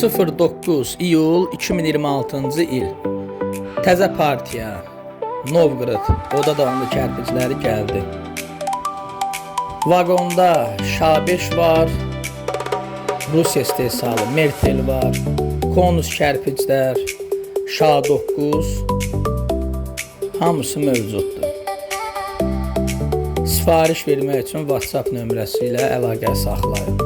09 iyul 2026-cı il. Təzə partiya, Novqorod, oda davamlı kərpicləri gəldi. Vaqonda Şabeş var, Rus istehsalı Mertel var, Konus kərpiclər, Şa9, hamısı mövcuddur. Sifariş vermək üçün WhatsApp nömrəsi ilə əlaqə saxlayın.